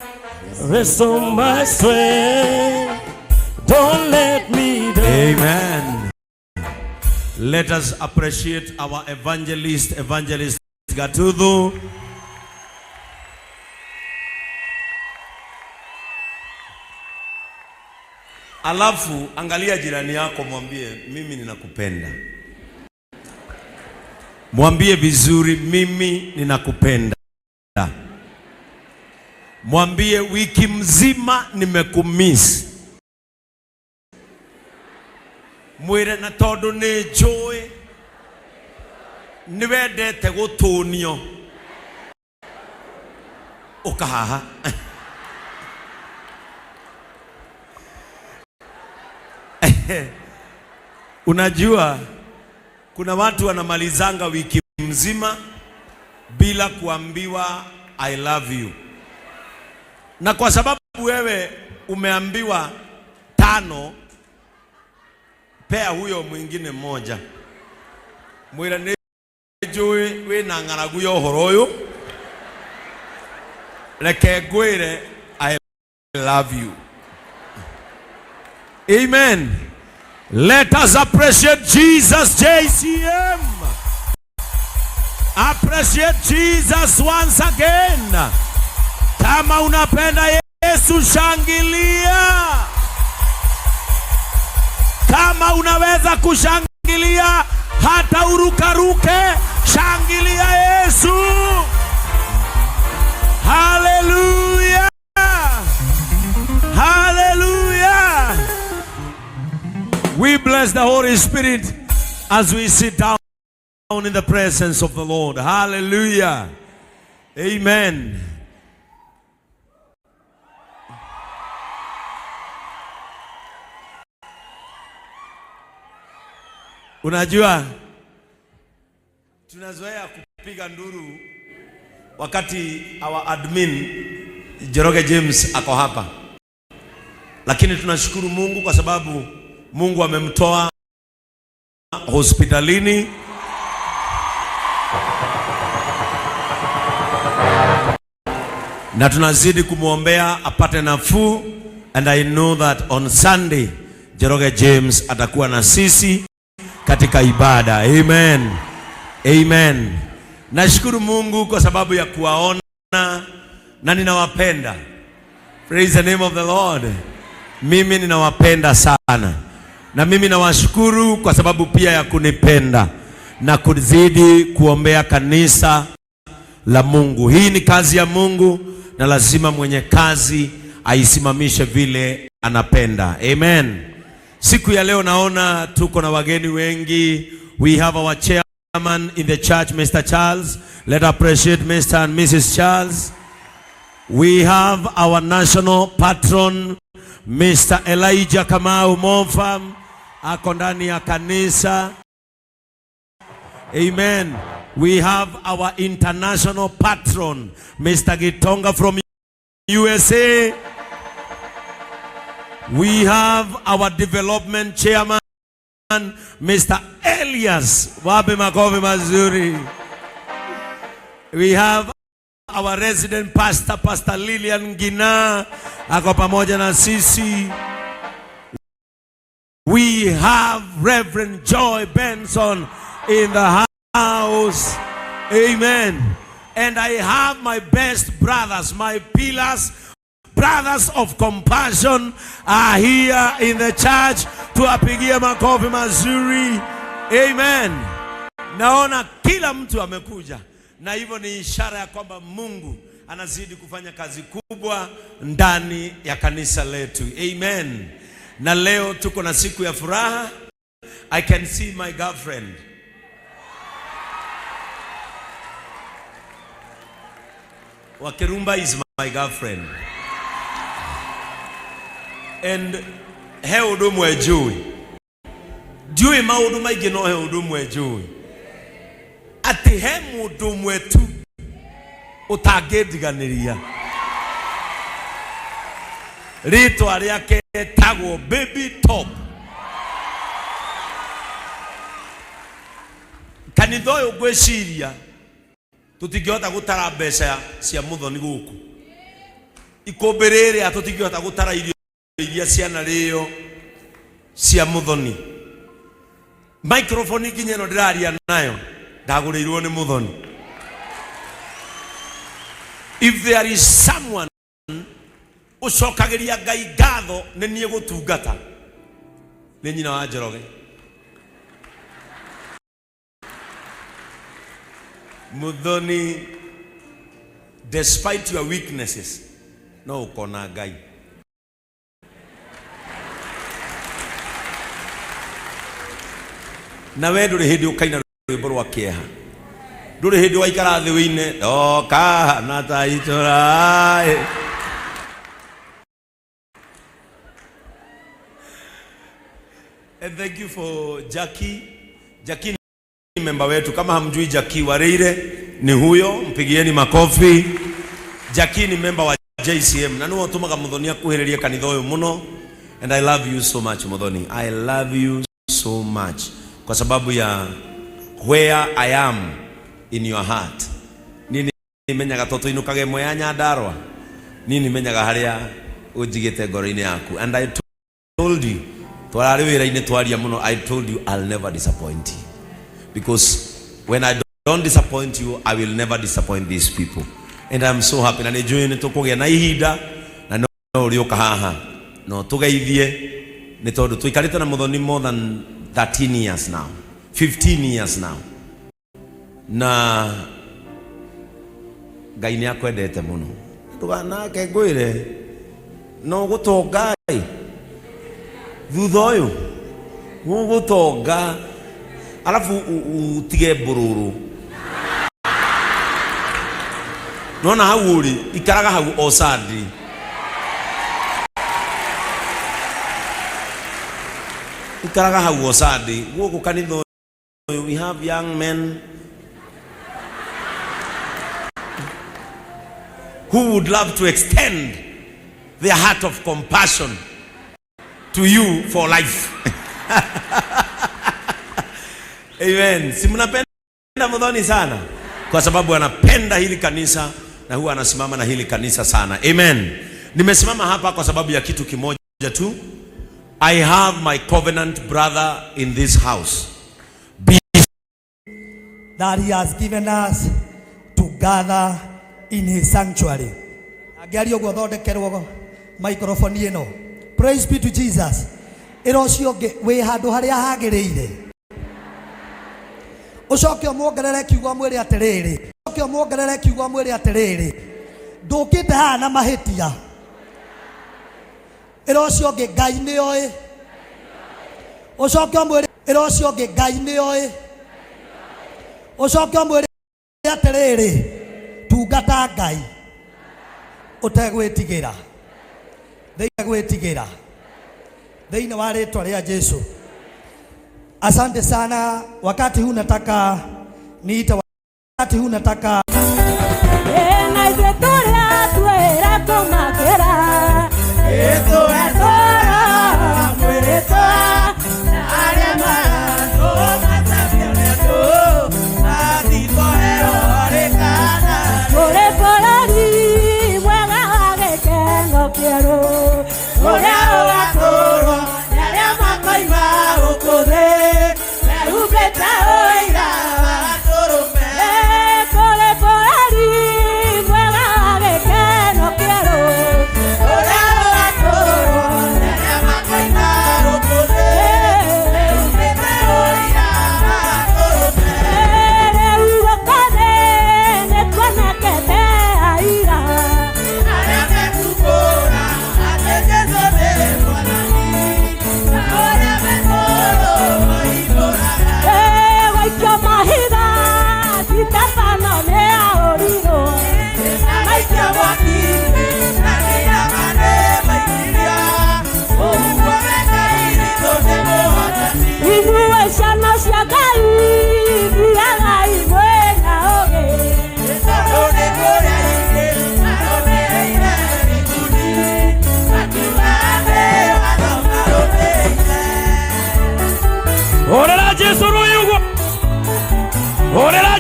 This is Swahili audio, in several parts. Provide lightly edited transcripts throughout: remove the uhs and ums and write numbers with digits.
Rest on my strength. Don't let me down. Amen. Let us appreciate our evangelist Gatudu. Alafu angalia jirani yako, mwambie mimi ninakupenda. Mwambie vizuri, mimi ninakupenda. Mwambie wiki mzima nimekumiss. Mwire na tondu ni joy niwendete gutunio ukahaha. Unajua kuna watu wanamalizanga wiki mzima bila kuambiwa I love you. Na kwa sababu wewe umeambiwa 5, pea huyo mwingine mmoja. Mwira ni joy we na ngaragu yo horoyo. Reke ngwire I love you. Amen. Let us appreciate Jesus, JCM. Appreciate Jesus once again. Kama unapenda Yesu, shangilia. Kama unaweza kushangilia hata urukaruke, shangilia Yesu. Hallelujah. Hallelujah. We bless the Holy Spirit as we sit down in the presence of the Lord. Hallelujah. Amen. Unajua tunazoea kupiga nduru wakati our admin Njoroge James ako hapa, lakini tunashukuru Mungu kwa sababu Mungu amemtoa hospitalini na tunazidi kumwombea apate nafuu, and I know that on Sunday Njoroge James atakuwa na sisi katika ibada. Amen. Amen. Nashukuru Mungu kwa sababu ya kuwaona na ninawapenda. Praise the name of the Lord. Mimi ninawapenda sana. Na mimi nawashukuru kwa sababu pia ya kunipenda na kuzidi kuombea kanisa la Mungu. Hii ni kazi ya Mungu na lazima mwenye kazi aisimamishe vile anapenda. Amen. Siku ya leo naona tuko na wageni wengi. We have our chairman in the church, Mr. Charles. Let's appreciate Mr. and Mrs. Charles. We have our national patron, Mr. Elijah Kamau Monfam, ako ndani ya kanisa. Amen. We have our international patron, Mr. Gitonga from USA. We have our development chairman, Mr. Elias Wabe Makovi Mazuri. We have our resident pastor, Pastor Lilian Gina, ako pamoja na sisi. We have Reverend Joy Benson in the house. Amen. And I have my best brothers, my pillars, brothers of compassion are here in the church. Tuwapigie makofi mazuri. Amen. Naona kila mtu amekuja, na hivyo ni ishara ya kwamba Mungu anazidi kufanya kazi kubwa ndani ya kanisa letu. Amen. Na leo tuko na siku ya furaha. I can see my girlfriend. Wakirumba is my girlfriend. And he udumu ejui. Jui maudu maigi no he udumu ejui. Ati he mudumu etu utagediganiria. Rito ariake tago baby top. Kanithoyo gweciria tutingihota gutara mbeca cia muthoni guku. ikoberere atotigihota gutara irio iria ciana rio cia muthoni. Microphone nginya no ndiraria nayo ndagurirwo ni muthoni. If there is someone ucokagiria Ngai ngatho ni nie gutungata ni nyina wa Njoroge. Muthoni, despite your weaknesses, no ukona Ngai. Na we nduri hindi ukaina rwimbo rwa kieha, nduri hindi waikara thi wine oka na taitora. And thank you for Jackie. Jackie ni member wetu. Kama hamjui Jackie Wareire ni huyo, mpigieni makofi. Jackie ni member wa JCM. Na nuo tumaga Muthoni akuhiririe kanitha uyu muno. And I love you so much Muthoni. I love you so much. Kwa sababu ya where I am in your heart. Nini menyaga toto inukage moya Nyandarua. Nini menyaga haria ujigite ngoro-ini yaku. And I told you, twarari wira-ini twaria muno, I told you I'll never disappoint you. Because when I don't disappoint you, I will never disappoint these people. And I'm so happy. Na nijui nitukugia na ihinda na no urioka haha. No tugeithie ni tondu tuikarite na Muthoni more than 13 years now, 15 years now. Na Ngai ni akwendete muno. Tuganake ngwire no gutongai thutha uyu gugutonga alafu utige bururu. Nona hau uri ikaraga hau osadi. Ikaraga hau osadi. Guku kanitho we have young men who would love to extend their heart of compassion to you for life. Amen. Si mnapenda Muthoni sana kwa sababu anapenda hili kanisa na huwa anasimama na hili kanisa sana. Amen. Nimesimama hapa kwa sababu ya kitu kimoja tu. I have my covenant brother in this house that he has given us to gather in his sanctuary. Agiario gothodekerwo microphone ino. Praise be to Jesus. Irocio we handu haria hagirire. Ucoke muongerere kiugo mwiri atiriri. Ucoke muongerere kiugo mwiri atiriri. Ndukite haha na mahitia. Irocio Ngai ni oi. Ucoke mwiri irocio Ngai ni oi. Ucoke mwiri atiriri. Tungata Ngai utegwitigira. Gwetigira thĩinĩ wa rĩtwa rĩa Jesu. Asante sana. Wakati huu nataka niita, wakati huu nataka na izetora tuera tomakera etora tora mweta na arema toma tabiato atitoero arekana ore porari mwana agekengo quiero.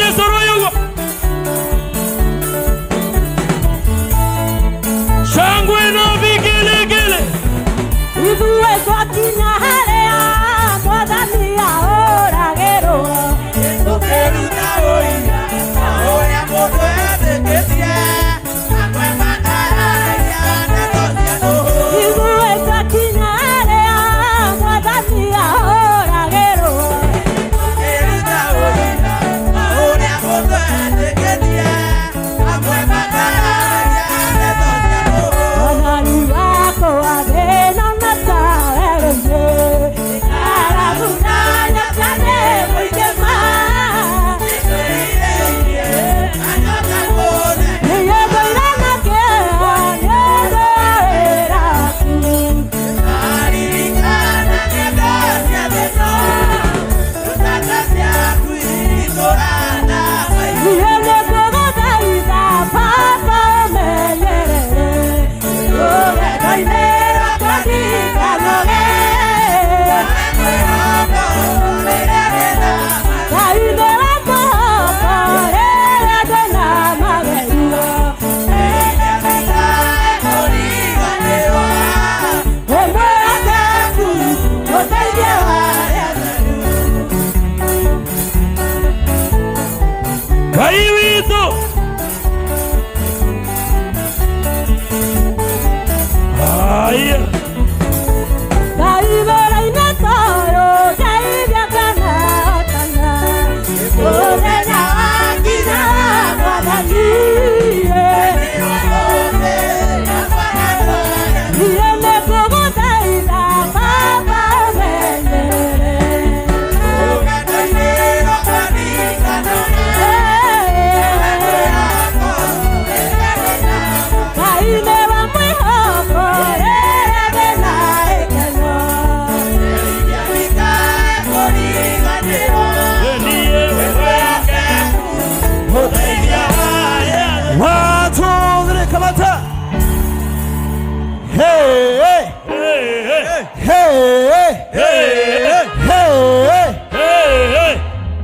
Jesu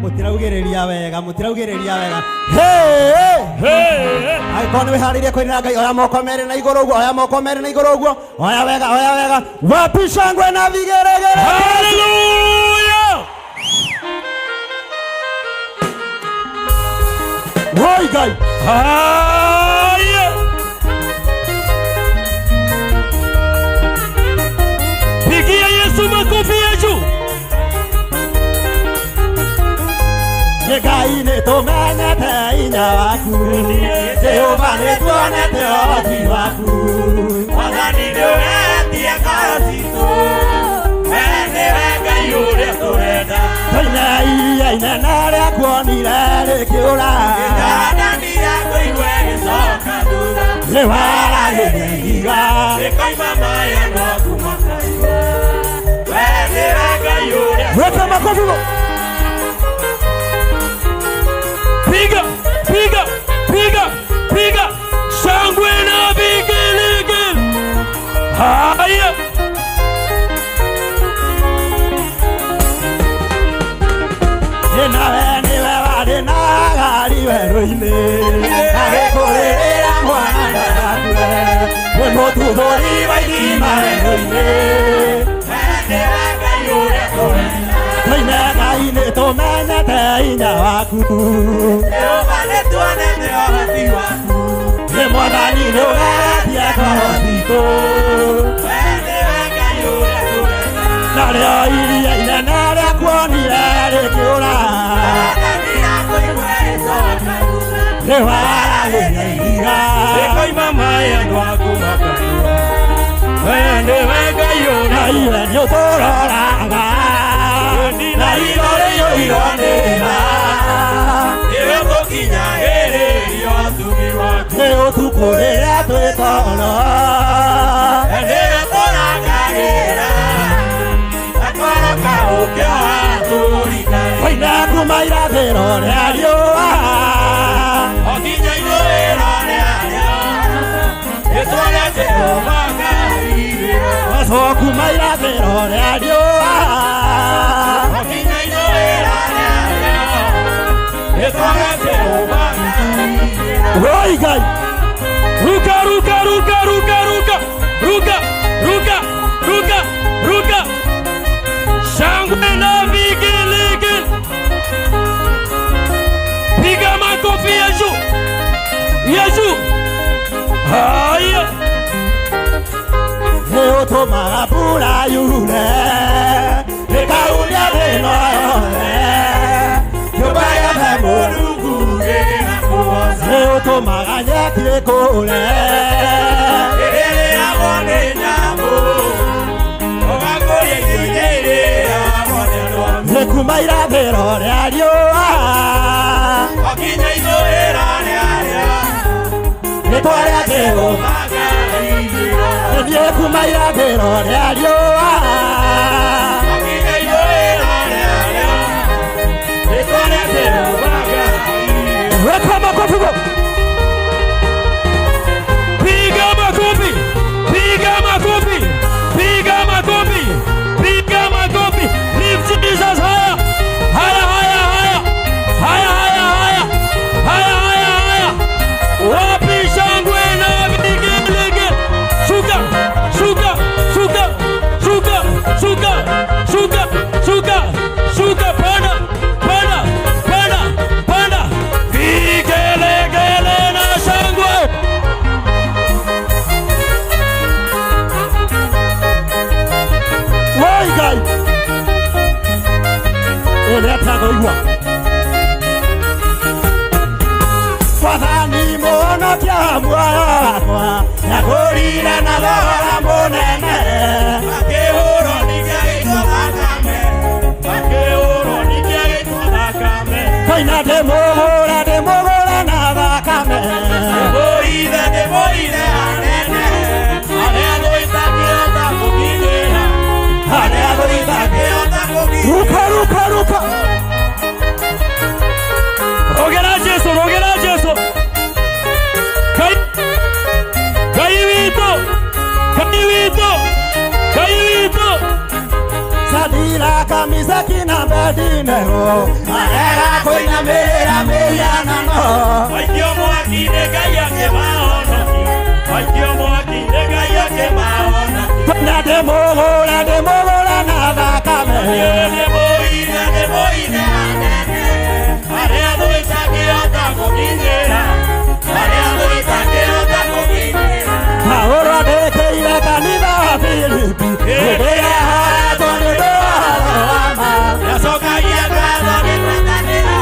Mutiraugereria wega aikone weharirie kwinira Ngai oya moko mere na iguru guo oya moko mere na iguru guo oya wega wapi shangwe na vigeregere haleluya woi Ngai haya pigia Yesu makofi ya juu Ngai nĩ tũmenyete hinya waku Jehova nĩ tuonete ũhoti waku Mwathani nĩũgetie ngoro citũ we nĩwe Ngai ũrĩa tũrenda Tũine iria inene rĩa kuonire rĩkĩũra Gĩtandani ya kũigua gĩcoka thutha Rĩwaragĩria ihiga rĩkoima maĩ no kuma kaigua we nĩwe Ngai ũrĩa Weka makofi Piga shangwe na vigelegele haya Nawe niwe warĩ na gari werũ-inĩ agĩkũrĩrĩra mwana waku nĩ mũtuthũri wa irima werũ-inĩ Tũine Ngai nĩ tũmenyete hinya waku Jehova nĩ tuonete ũhoti waku nĩ Mwathani nĩũgetie ngoro citũ we nĩwe Ngai ũrĩa tũrenda narĩo iria inene rĩa kuonire rĩkĩũra rĩwaragĩria ihiga rĩkoima maĩ andũ aku makanyua we nĩwe Ngai ũrĩa iwe nĩũtũroraga na igore yo ironera Ewe tũkinyagĩrĩrio ũtumi waku nĩ ũtukũ rĩrĩa twĩtoro nĩwe tũrangagĩra atwaraga ũkĩoha tũrikaĩ Tũine kuma irathĩro rĩa riũa okinya ithũĩro rĩa riũa nĩtuonete Jehova Ngai wĩra kuma irathĩro rĩa riũa Woi Ngai ruka shangwe na vigelegele piga makofi Yesu haya leo toma pura yule nikaulia neno Yobaya na Mungu leo tomaganya kule ele abone nyambo ogakoye yele abone ndo kumaira vero radio okinya izoera radio netwara teo magari kumaira vero radio okinya izoera radio netwara teo Weka makofi Lift Jesus higher Wapi shangwe na vigelegele Shuka Panda Vigelegele na shangwe Woi Ngai Eletagoiwa Fathani mono kia muaya wakwa Nagorira na dhora mono Shadraka, Meshaki na Abednego marega kuinamĩrĩra mĩhianano. Waikio mwaki-inĩ Ngai akĩmahonokia, waikio mwaki-inĩ Ngai akĩmahonokia. Ndĩmũhũre na thakame, ndĩmũine hanene, harĩa thũ itangĩhota kũnginyĩra, harĩa thũ itangĩhota kũnginyĩra. Paũlũ andĩkĩire kanitha wa Filipi hĩndĩ ĩrĩa ahoretwo nĩ ũndũ wa ũhoro wa ma. Yacokagia ngatho nĩ gwatanĩra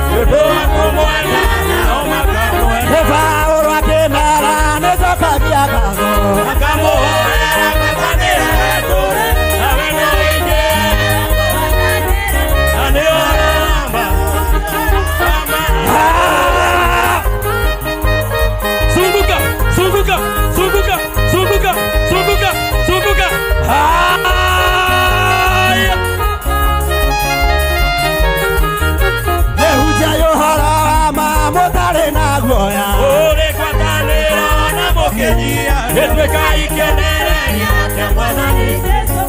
nĩ ũndũ wa kũmwenda nao makamwenda. Paũlũ akĩmera nĩcokagia ngatho, makamũhoera gwatanĩra ndũre na wendo wĩingĩ na nĩ warama. Zunguka, zunguka, zunguka, zunguka, zunguka, zunguka. Nĩhunjia ũhoro wa ma mũtarĩ na guoya, Ũrĩ gwatanĩro na mũkĩnyia, nĩtuĩka ikenereria rĩa Mwathani Jesũ.